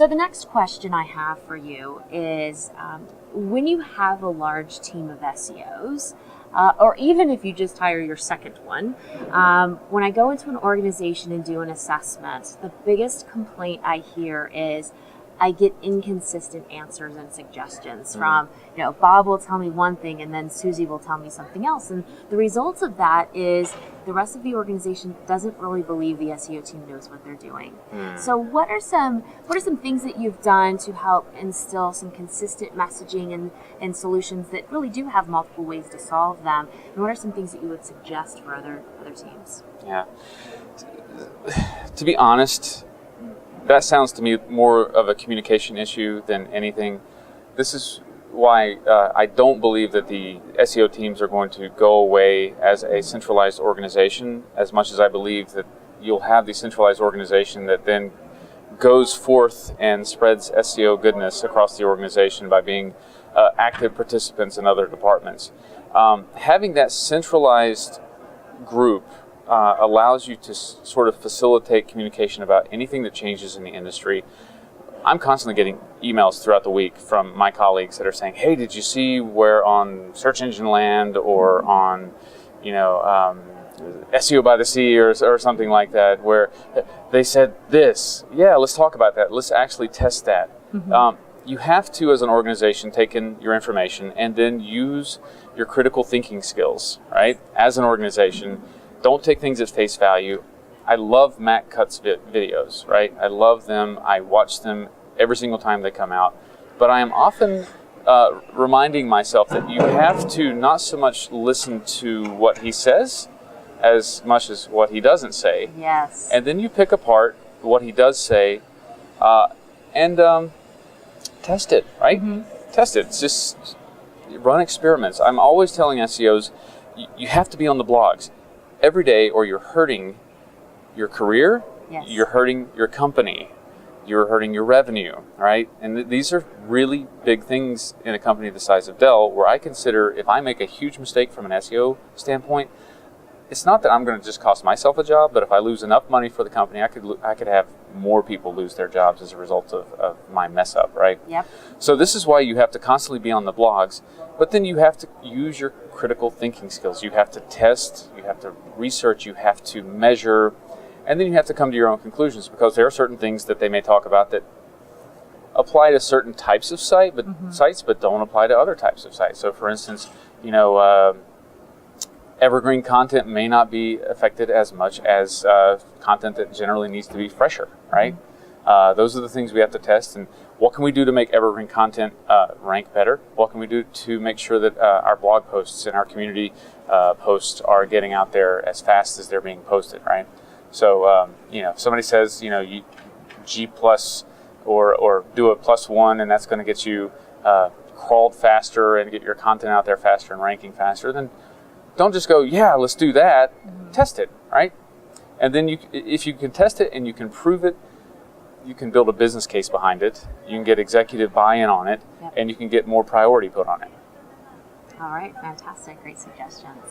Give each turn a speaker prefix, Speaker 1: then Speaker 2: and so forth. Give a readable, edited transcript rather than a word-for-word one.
Speaker 1: So the next question I have for you is, when you have a large team of SEOs, or even if you just hire your second one, when I go into an organization and do an assessment, the biggest complaint I hear is I get inconsistent answers and suggestions from, Bob will tell me one thing and then Susie will tell me something else. And the result of that is the rest of the organization doesn't really believe the SEO team knows what they're doing. So what are some things that you've done to help instill some consistent messaging and solutions that really do have multiple ways to solve them? And what are some things that you would suggest for other teams?
Speaker 2: Yeah. To be honest, that sounds to me more of a communication issue than anything. This is why I don't believe that the SEO teams are going to go away as a centralized organization, as much as I believe that you'll have the centralized organization that then goes forth and spreads SEO goodness across the organization by being active participants in other departments. Having that centralized group allows you to sort of facilitate communication about anything that changes in the industry. I'm constantly getting emails throughout the week from my colleagues that are saying, hey, did you see where on Search Engine Land or on, SEO by the Sea or something like that, where they said this. Yeah, let's talk about that. Let's actually test that. You have to, as an organization, take in your information and then use your critical thinking skills, right? As an organization, don't take things at face value. I love Matt Cutts videos, right? I love them. I watch them every single time they come out. But I am often reminding myself that you have to not so much listen to what he says as much as what he doesn't say.
Speaker 1: Yes.
Speaker 2: And then you pick apart what he does say and test it, right? Test it. It's just run experiments. I'm always telling SEOs, you have to be on the blogs every day, or you're hurting your career, you're hurting your company, you're hurting your revenue, right? And these are really big things in a company the size of Dell, where I consider if I make a huge mistake from an SEO standpoint, it's not that I'm going to just cost myself a job, but if I lose enough money for the company, I could have more people lose their jobs as a result of my mess up, right?
Speaker 1: Yep.
Speaker 2: So this is why you have to constantly be on the blogs, but then you have to use your critical thinking skills. You have to test, you have to research, you have to measure, and then you have to come to your own conclusions, because there are certain things that they may talk about that apply to certain types of sites, but don't apply to other types of sites. So for instance, evergreen content may not be affected as much as content that generally needs to be fresher, right? Those are the things we have to test. And what can we do to make evergreen content rank better? What can we do to make sure that our blog posts and our community posts are getting out there as fast as they're being posted, right? So, if somebody says, G plus or do a +1, and that's going to get you crawled faster and get your content out there faster and ranking faster, then don't just go, yeah, let's do that. Test it, right? And then if you can test it and you can prove it, you can build a business case behind it. You can get executive buy-in on it, and you can get more priority put on it.
Speaker 1: All right, fantastic. Great suggestions.